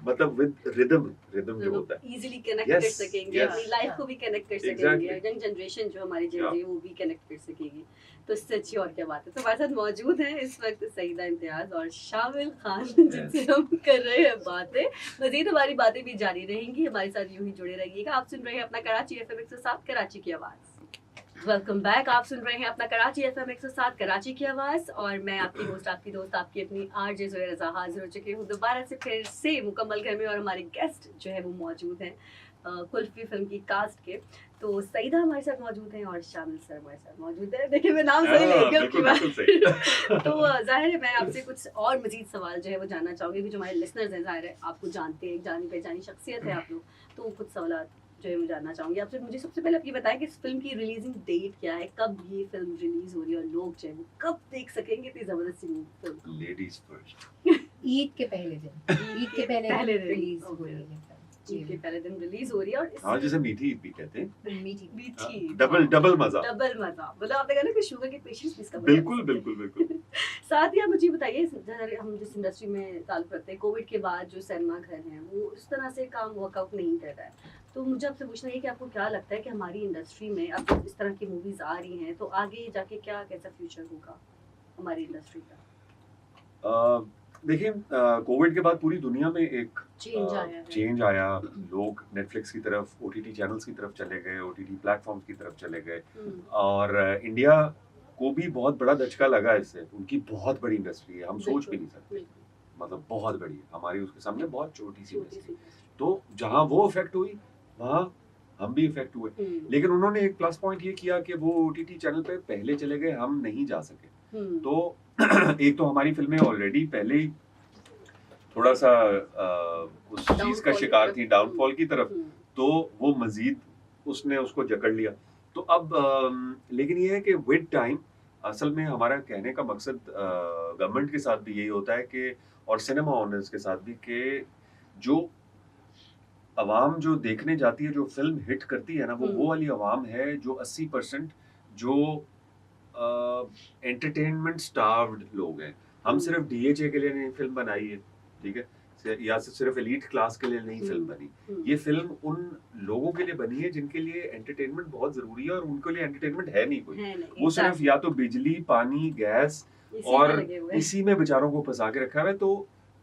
मतलब विद रिदम जो होता है, इजीली कनेक्ट कर सकेंगे, अपनी लाइफ को भी कनेक्ट कर सकेंगे, यंग जनरेशन जो हमारी जेन जी वो भी कनेक्ट कर सकेगी। तो इससे अच्छी और क्या बात है। तो हमारे साथ मौजूद हैं इस वक्त सईदा इम्तियाज और शामिल खान, जिनसे हम कर रहे हैं बातें। मजीद हमारी बातें भी जारी रहेंगी, हमारे साथ यूं ही जुड़े रहिएगा। आप सुन रहे हैं अपना कराची FM 107 कराची की आवाज़। Welcome back. आप सुन रहे हैं अपना कराची FM 107 कराची की आवाज़, और मैं आपकी होस्ट, आपकी दोस्त, आपकी अपनी आरजे ज़ोहरा रज़ा हाजिर हो चुकी हूँ दोबारा से फिर से मुकम्मल घर में, और हमारे गेस्ट जो है वो मौजूद हैं कुल्फी फिल्म की कास्ट के। तो सईदा हमारे साथ मौजूद हैं और शामिल सर हमारे साथ मौजूद है। देखिए मैं नाम सही ले गई आपकी बात। तो जाहिर है मैं आपसे कुछ और मजीद सवाल जो है वो जानना चाहूँगी, कि जो हमारे लिसनर्स हैं, जाहिर है आपको जानते हैं, जानी पहचानी शख्सियत है आप लोग, तो कुछ सवाल जो है मैं जानना चाहूँगी आपसे। मुझे सबसे पहले आप ये बताएं कि इस फिल्म की रिलीजिंग डेट क्या है, कब ये फिल्म रिलीज हो रही है, और लोग जो है वो कब देख सकेंगे इतनी जबरदस्त फिल्म? Ladies first. ईद के पहले दिन रिलीज हो रही है। ईद के पहले दिन रिलीज हो रही है और हाँ, जिसे मीठी ईद भी कहते हैं। मीठी मीठी डबल मजा। डबल मजा, मतलब आपने कहा ना कि शुगर के पेशेंट्स भी इसका मजा बिल्कुल ले सकते बिल्कुल बिल्कुल। हैं। साथ ही आप मुझे बताइए, हम जिस इंडस्ट्री में ताल्लुक रखते हैं, कोविड के बाद जो सिनेमा घर हैं वो इस तरह से काम वर्कआउट नहीं कर रहा है, तो मुझे आपसे पूछना है कि आपको क्या लगता है कि हमारी इंडस्ट्री में अब जब इस तरह की मूवीज आ रही हैं तो आगे जाके क्या कैसा फ्यूचर होगा हमारी इंडस्ट्री का? देखिए, कोविड के बाद पूरी दुनिया में एक चेंज आया है। चेंज आया। लोग नेटफ्लिक्स की तरफ, ओटीटी चैनल्स की तरफ चले गए, ओटीटी प्लेटफॉर्म्स की तरफ चले गए, और इंडिया को भी बहुत बड़ा धचका लगा इससे। उनकी बहुत बड़ी इंडस्ट्री है, हम सोच भी नहीं सकते, बिल्कुल। मतलब बहुत बड़ी है, हमारी उसके सामने बहुत छोटी सी छोटी इंडस्ट्री। सी तो जहाँ वो इफेक्ट हुई वहाँ हम भी इफेक्ट हुए, लेकिन उन्होंने एक प्लस पॉइंट ये किया कि वो ओटीटी चैनल पे पहले चले गए, हम नहीं जा सके। तो एक तो हमारी फिल्में ऑलरेडी पहले ही थोड़ा सा उस चीज का शिकार थी, डाउनफॉल की तरफ, तो वो मजीद उसने उसको जकड़ लिया। तो अब लेकिन ये है कि विद टाइम, असल में हमारा कहने का मकसद गवर्नमेंट के साथ भी यही होता है कि, और सिनेमा ओनर्स के साथ भी, कि जो अवाम जो देखने जाती है, जो फिल्म हिट करती है ना, वो वाली अवाम है जो 80% जो एंटरटेनमेंट स्टार्व्ड लोग हैं। हम सिर्फ डीएचए के लिए नहीं फिल्म बनाई है, ठीक है, या सिर्फ एलीट क्लास के लिए नहीं फिल्म बनी। ये फिल्म उन लोगों के लिए बनी है जिनके लिए एंटरटेनमेंट बहुत जरूरी है, और उनके लिए एंटरटेनमेंट है नहीं कोई। वो सिर्फ या तो बिजली, पानी, गैस और इसी में बेचारों को फंसा के रखा है। तो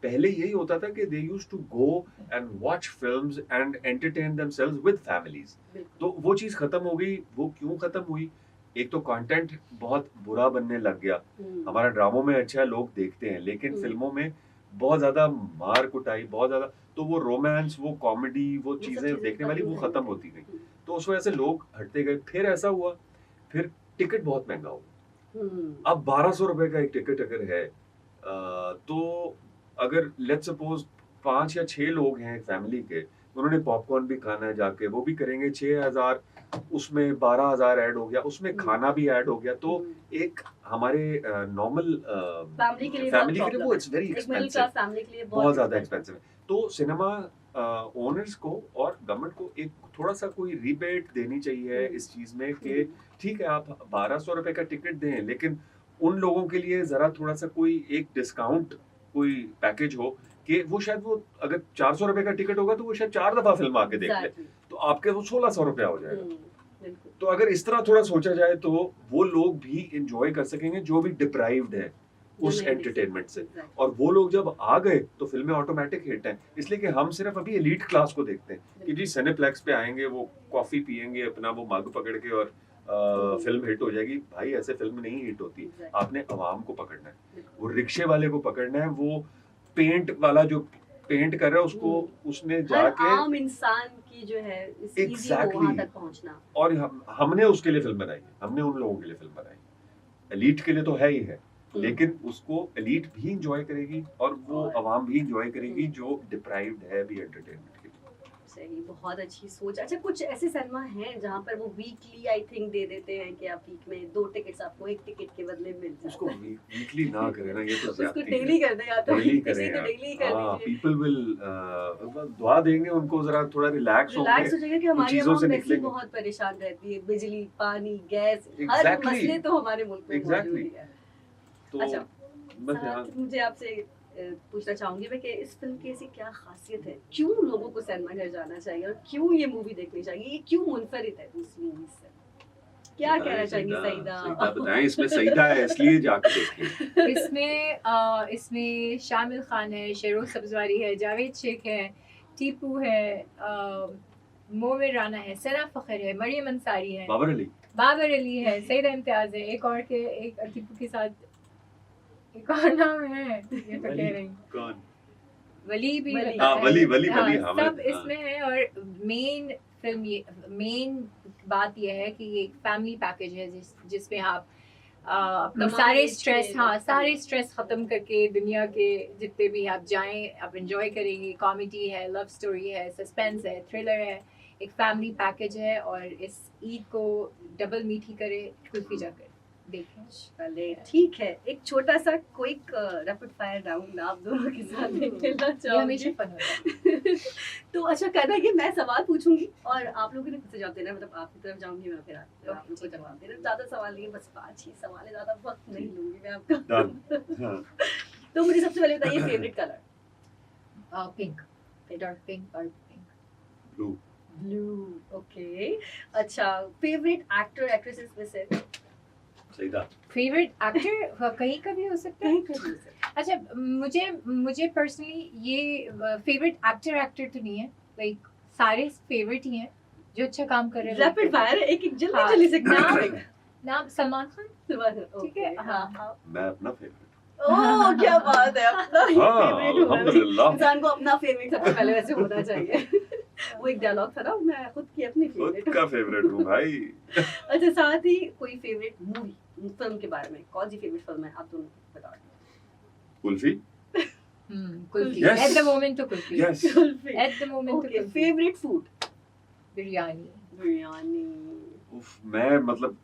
पहले यही होता था कि they used to go and watch films and entertain themselves with families. तो वो चीज खत्म हो गई। वो क्यों खत्म हुई? एक तो कंटेंट बहुत बुरा बनने लग गया। हमारा ड्रामों में अच्छा है, लोग देखते हैं, लेकिन फिल्मों में बहुत ज्यादा मार कुटाई, बहुत ज्यादा, तो वो रोमांस, वो कॉमेडी, वो चीजें देखने वाली वो खत्म होती गई। तो उस वजह से लोग हटते गए। फिर ऐसा हुआ, फिर टिकट बहुत महंगा हो गया। अब 1200 रुपए का एक टिकट अगर है, तो अगर लेट्स सपोज 5 या 6 लोग हैं फैमिली के, उन्होंने पॉपकॉर्न भी खाना है जाके, वो भी करेंगे 6000, उसमें 12000 ऐड हो गया, उसमें खाना भी ऐड हो गया। तो एक हमारे नॉर्मल फैमिली के लिए वो इट्स वेरी एक्सपेंसिव, बहुत ज्यादा एक्सपेंसिव है। तो सिनेमा ओनर्स को और गवर्नमेंट को एक थोड़ा सा कोई रिबेट देनी चाहिए इस चीज में कि ठीक है, आप 1200 रुपए का टिकट दें, लेकिन उन लोगों के लिए जरा थोड़ा सा कोई एक डिस्काउंट, कोई पैकेज हो कि वो शायद, वो अगर 400 रुपए का टिकट होगा तो वो शायद 4 दफा फिल्म आके देख ले, तो आपके वो 1600 रुपया हो जाएगा। तो अगर इस तरह थोड़ा सोचा जाए तो वो लोग भी एंजॉय कर सकेंगे जो भी डिप्राइव्ड है उस एंटरटेनमेंट से। और वो लोग जब आ गए तो फिल्में ऑटोमेटिक हिट हैं। इसलिए कि हम सिर्फ अभी एलीट क्लास को देखते हैं कि जी सिनेप्लेक्स पे आएंगे, वो कॉफी पियेंगे अपना, वो मग पकड़ के, और फिल्म हिट हो जाएगी। भाई ऐसे फिल्म नहीं हिट होती। आपने अवाम को पकड़ना है, वो रिक्शे वाले को पकड़ना है, वो पेंट वाला जो पेंट कर रहा है उसको, उसने जाके आम इंसान की जो है एग्जैक्टली वहां तक पहुंचना। और हमने उसके लिए फिल्म बनाई है, हमने उन लोगों के लिए फिल्म बनाई है। एलीट के लिए तो है ही है, लेकिन उसको एलीट भी इंजॉय करेगी और वो अवाम भी इंजॉय करेगी जो डिप्राइव्ड है भी एंटरटेनमेंट के लिए। सही, बहुत अच्छी सोच। अच्छा, कुछ ऐसे सिनेमा हैं जहाँ पर वो वीकली आई थिंक दे देते हैं कि आप वीक में 2 टिकट्स आपको 1 टिकट के बदले मिल जाता है। उसको वीकली ना करें ना, ये तो उसको डेली कर दें या तो डेली इसी करें को डेली कर यार। दीजिए। पीपल विल दुआ देंगे उनको, जरा थोड़ा रिलैक्स हो जाएगा कि हमारी चीजों से आवाम वैसे ही निकलेंगे। बहुत परेशान रहती है, बिजली, पानी, गैस, हर Exactly. मसले तो हमारे मुल्क में Exactly. मौजूद है। तो अच्छा, बस साथ मुझे आपसे पूछना चाहूंगी मैं कि इस फिल्म की ऐसी क्या खासियत है, क्यों लोगों को सिनेमा घर जाना चाहिए और क्यों ये मूवी देखनी चाहिए, ये क्यों मुनफरिद है दूसरी मूवी से? क्या कहना चाहेंगी सईदा? बताएं, इसमें सईदा है इसलिए जाके देखें। इसमें शामिल खान है, शेरोज सब्जवारी है, जावेद शेख है, टीपू है, मोमिर राना है, सना फखर है, मरियम अंसारी है, बाबर अली है, सईदा इम्तियाज है, एक टीपू के साथ एक और नाम है, ये तो कह रही कौन? वली भी वली सब इसमें है। और मेन बात यह है कि ये एक फैमिली पैकेज है जिसमें आप अपने सारे स्ट्रेस खत्म करके दुनिया के जितने भी आप जाएं, आप एंजॉय करेंगे। कॉमेडी है, लव स्टोरी है, सस्पेंस है, थ्रिलर है, एक फैमिली पैकेज है। और इस ईद को डबल मीठी करे कुल्फी जाकर। देखें। चले ठीक है, एक छोटा सा क्विक रैपिड फायर राउंड आप दोनों के साथ में खेलना ये हमेशा चाहूंगी। फन होता है। तो अच्छा करना है कि मैं सवाल पूछूंगी और आप लोगों ने खुद से जवाब देना, मतलब आपकी तरफ जाऊंगी मैं, फिर आप लोग को जवाब देना। ज्यादा सवाल नहीं, बस 5 ही सवाल है, ज्यादा वक्त नहीं लूंगी मैं आपका। Done. हाँ, तो मुझे सबसे पहले बताइए favourite colour. Pink, dark pink और पिंक। blue. Blue, okay. अच्छा, फेवरेट एक्टर एक्ट्रेसेस में से सईदा. फेवरेट एक्टर कहीं का भी हो सकता है। कहीं का भी से। अच्छा, मुझे पर्सनली ये फेवरेट एक्टर तो नहीं है, लाइक सारे फेवरेट ही हैं जो अच्छा काम कर रहे हैं। रैपिड फायर एक एक जल्दी हाँ, जल्दी से नाम सलमान खान। ठीक है, हाँ। मैं अपना फेवरेट. ओह क्या बात है, अपना ही हाँ, फेवरेट हुआ। अल्हम्दुलिल्लाह. इंसान को अपना फेवरेट सबसे पहले वैसे होना चाहिए। वो एक डायलॉग था ना, मैं खुद की अपनी खुद फेवरेट। का फेवरेट हूँ भाई. अच्छा, साथ ही कोई फेवरेट मूवी फिल्म के बारे में, कौन सी फेवरेट फिल्म है आप दोनों बताओ। Kulfi. Kulfi. Yes. At the moment तो kulfi. Yes. At the moment तो okay, kulfi. Favourite food. Biryani. Biryani. उफ, मैं मतलब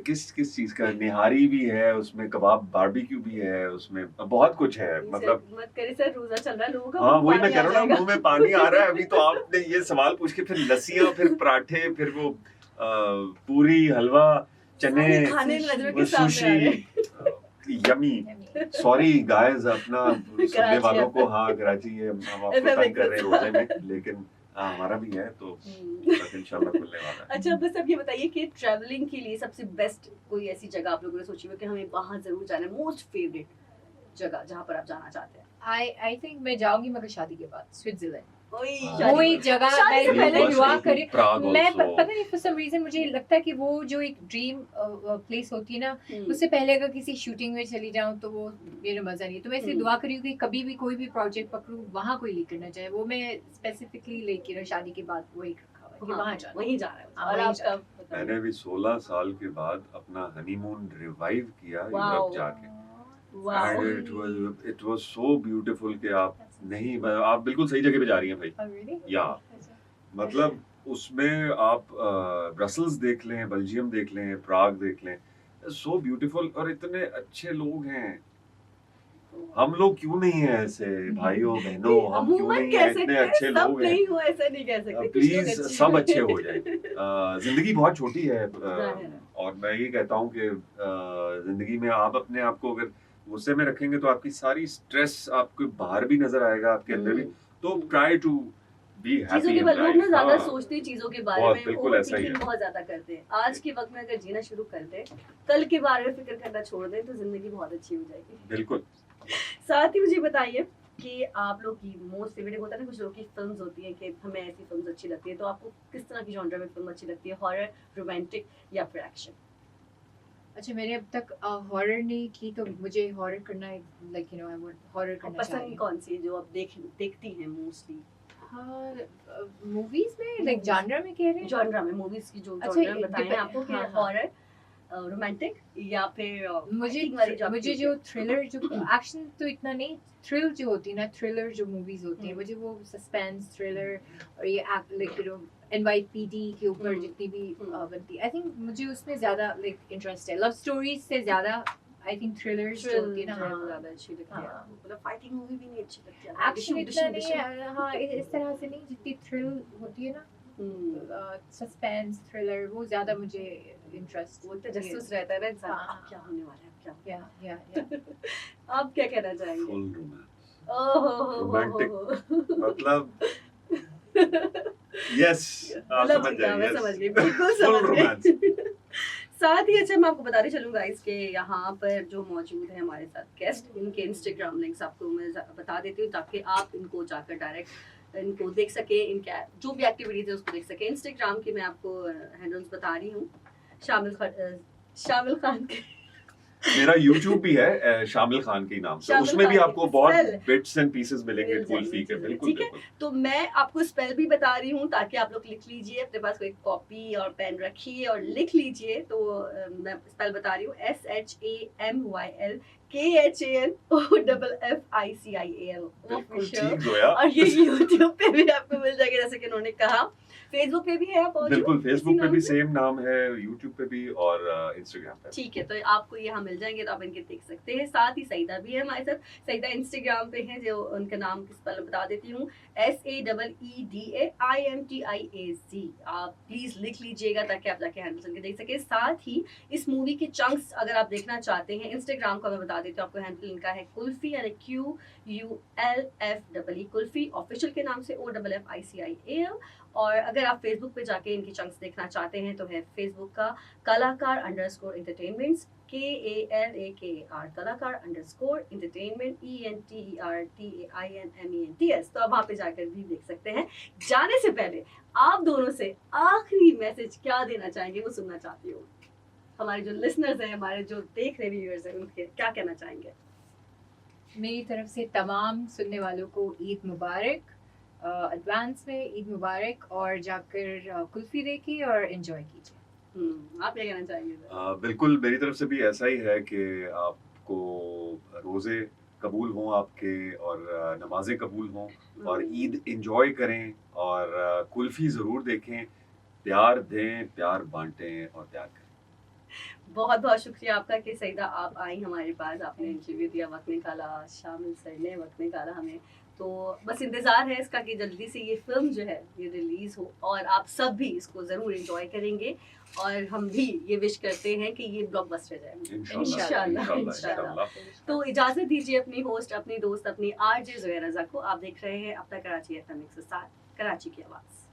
किस चीज का, निहारी भी है उसमें, कबाब बारबेक्यू भी है उसमें, बहुत कुछ है मतलब. मत करे सर, रोजा चल रहा है, लोगों का हाँ, मुंह वही मैं पानी कह आ रहा हूँ ना, जाएगा। मुंह में पानी आ रहा है अभी. तो आपने ये सवाल पूछ के फिर लस्सियाँ, फिर पराठे, फिर वो पूरी, हलवा, चने, सारे खाने नजरों वो के सामने आ रहे हैं। Sushi, yummy. सॉरी गाइस, अपना सुनने कराची वालों को. FM. हाँ, कराची है, हम आपको FM तंग कर रहे हैं रोजे में, एक लेकिन हमारा भी है तो हम्म। बस इंशाल्लाह खुलने वाला है. अच्छा, बस अब ये बताइए कि ट्रैवलिंग के लिए सबसे बेस्ट कोई ऐसी जगह आप लोगों ने सोची हो कि हमें वहां जरूर जाना है, मोस्ट फेवरेट जगह जहां पर आप जाना चाहते हैं। आई थिंक मैं जाऊंगी मगर शादी के बाद स्विट्जरलैंड। वही हाँ। शादी वो एक की- जगह शादी से मैं पहले You must दुआ go to करी। Prague मैं also. पता नहीं फॉर सम रीजन मुझे लगता है कि वो जो एक ड्रीम प्लेस होती है ना, हम्म। उससे पहले अगर किसी शूटिंग में चली जाऊं तो वो मेरा मजा नहीं है। तो मैं इसलिए दुआ करी हूँ कि कभी भी कोई भी प्रोजेक्ट पकड़ूं वहाँ कोई लीक करना चाहे। वो मैं स्पेसिफिकली लेके शादी के बाद वही रखा हुआ है कि हाँ, वहाँ जाना। वहीं जाना है। हाँ, और वहीं आपका मैंने भी 16 साल के बाद अपना हनीमून रिवाइव किया Wow. यूरोप जाके. Wow. And it was so beautiful कि आप बिल्कुल सही जगह पे जा रही हैं भाई. Oh, really? या मतलब उसमें आप ब्रसल्स देख लें, बेल्जियम देख लें, प्राग देख लें, सो ब्यूटीफुल, और इतने अच्छे लोग हैं. हम लोग क्यों नहीं हैं ऐसे भाइयों बहनों, हम क्यों अमूमन नहीं कह हैं, सकते इतने हैं, अच्छे सब लोग हैं. नहीं हो ऐसा नहीं कह सकते, कुछ लोग प्लीज अच्छे सब हैं। अच्छे हो जाए. जिंदगी बहुत छोटी है, जाहिर है। और मैं ये कहता हूँ कि जिंदगी में आप अपने आप को अगर गुस्से में रखेंगे तो आपकी सारी स्ट्रेस आपको बाहर भी नजर आएगा, आपके अंदर भी. तो ट्राई टू बी चीजों हैप्पी के इन बाद लोग ना ज्यादा लाइफ. सोचते हैं चीजों के बारे बहुत, में, बिल्कुल ऐसा ही है. बहुत ज्यादा करते हैं। आज के वक्त में अगर जीना शुरू कर दे, कल के बारे में फिक्र करना छोड़ दें, तो जिंदगी बहुत अच्छी हो जाएगी। बिल्कुल. साथ ही मुझे बताइए कि आप लोग की मोस्ट फेवरेट होता है ना, कुछ लोगों की फिल्म्स होती हैं कि हमें ऐसी फिल्म्स अच्छी लगती है, तो आपको किस तरह की जॉनर में फिल्म अच्छी लगती है, हॉरर, रोमांटिक या फिर एक्शन? अच्छा, मैंने अब तक हॉरर नहीं की, तो मुझे हॉरर करना like you know I want horror करना पसंद चाहिए। कौन सी है जो आप देखती हैं मोस्टली? हाँ, मूवीज में लाइक जॉनर में कह रहे हैं। जॉनर में मूवीज की जो अच्छा, जॉनर it बताए हैं depend- आपको कि हाँ, हाँ। हॉरर, रोमांटिक या फिर मुझे acting वाली जो आप मुझे देखते जो हैं? थ्रिलर, जो एक्शन तो इतना नहीं, थ्रिल जो होती है ना, थ्रिलर जो मूवीज होती हैं, मुझे वो सस्पेंस थ्रिलर और ये लाइक यू नो NYPD के ऊपर जितनी भी बनती, आई थिंक मुझे उसमें ज्यादा लाइक इंटरेस्ट है। लव स्टोरीज से ज्यादा आई थिंक थ्रिलर्स जो होती है ना, Thrill ज्यादा अच्छी लगती है। हाँ। मतलब फाइटिंग मूवी भी नहीं अच्छी लगती है। एक्शन इतना नहीं है, हाँ इस तरह से नहीं जितनी थ्रिल होती है ना, सस्पेंस थ्रिलर, वो ज्यादा मुझे इंटरेस्ट। वो तजस्सुस रहता है ना इंसान, हाँ, अब क्या होने वाला है, अब क्या या आप क्या कहना चाहेंगे? Full romance. ओहो Romantic. मतलब यस, आप समझ मैं समझ जाइए. गई, बिल्कुल Full समझ romance. गई। साथ ही अच्छा, मैं आपको बताते चलूँ गाइस के यहाँ पर जो मौजूद है हमारे साथ गेस्ट, इनके इंस्टाग्राम लिंक्स आपको मैं बता देती हूँ ताकि आप इनको जाकर डायरेक्ट इनको देख सके, इनके जो भी एक्टिविटीज है उसको देख सके। इंस्टाग्राम की मैं आपको हैंडल्स बता रही हूँ। शामिल खान के मेरा YouTube भी है शामिल खान के नाम से, शामिल उसमें भी खान आपको के बहुत spell बिट्स एंड पीसेस मिलेंगे मिल कुल्फी के. जाएंगे, बिल्कुल ठीक है? बिल्कुल. तो मैं आपको स्पेल भी बता रही हूँ ताकि आप लोग लिख लीजिए, अपने पास कोई कॉपी और पेन रखिए और लिख लीजिए। तो मैं स्पेल बता रही हूँ, KHANOFFICIAL बिल्कुल ऑफिशियल। ठीक जोया। और ये यूट्यूब पे भी आपको मिल जाएगा जैसे कि उन्होंने कहा। फेसबुक पे भी है आप मौजूद? बिल्कुल, इसी फेसबुक पे नाम भी से? सेम नाम है, यूट्यूब पे भी और इंस्टाग्राम पे भी। ठीक है, तो आपको यहाँ मिल जाएंगे तो आप इनके देख सकते हैं। साथ ही सईदा भी है हमारे साथ। सईदा इंस्टाग्राम पे है, जो उनका नाम किस पल बता देती हूँ, SAEEDAIMTIAZ। आप प्लीज लिख लीजिएगा ताकि आप जाके हैंडल्स उनके देख सके। साथ ही इस मूवी के चंक्स अगर आप देखना चाहते हैं, इंस्टाग्राम का मैं बता देती हूँ आपको, हैंडल इनका है कुल्फी, यानी QULFEE कुल्फी ऑफिशियल के नाम से, OFFICIAL। और अगर आप फेसबुक पे जाके इनकी चंक्स देखना चाहते हैं तो है फेसबुक का कलाकार अंडरस्कोर एंटरटेनमेंट्स, KALAKAR कलाकार अंडरस्कोर एंटरटेनमेंट, ENTERTAINMENTS। तो आप वहाँ पे जाकर भी देख सकते हैं। जाने से पहले आप दोनों से आखिरी मैसेज क्या देना चाहेंगे वो सुनना चाहती हूँ। हमारे जो लिसनर्स हैं, हमारे जो देख रहे व्यूअर्स हैं, उनके क्या कहना चाहेंगे? मेरी तरफ से तमाम सुनने वालों को ईद मुबारक, एडवांस में ईद मुबारक, और जाकर कुल्फी देखिए और एंजॉय कीजिए। आप क्या कहना चाहेंगे? बिल्कुल मेरी तरफ से भी ऐसा ही है कि आपको रोज़े कबूल हों आपके, और नमाजें कबूल हों, और ईद एंजॉय करें, और कुल्फी ज़रूर देखें, प्यार दें, प्यार बांटें और प्यार करें। बहुत बहुत शुक्रिया आपका कि सईदा आप आई हमारे पास, आपने इंटरव्यू दिया, वक्त निकाला, शामिल सर ने वक्त निकाला हमें। तो बस इंतज़ार है इसका कि जल्दी से ये फिल्म जो है ये रिलीज़ हो और आप सब भी इसको ज़रूर एंजॉय करेंगे, और हम भी ये विश करते हैं कि ये ब्लॉकबस्टर जाए इंशाल्लाह। तो इजाज़त दीजिए अपनी होस्ट, अपनी दोस्त, अपनी RJ ज़ोया रज़ा को। आप देख रहे हैं अपना कराची FM 107, कराची की आवाज़।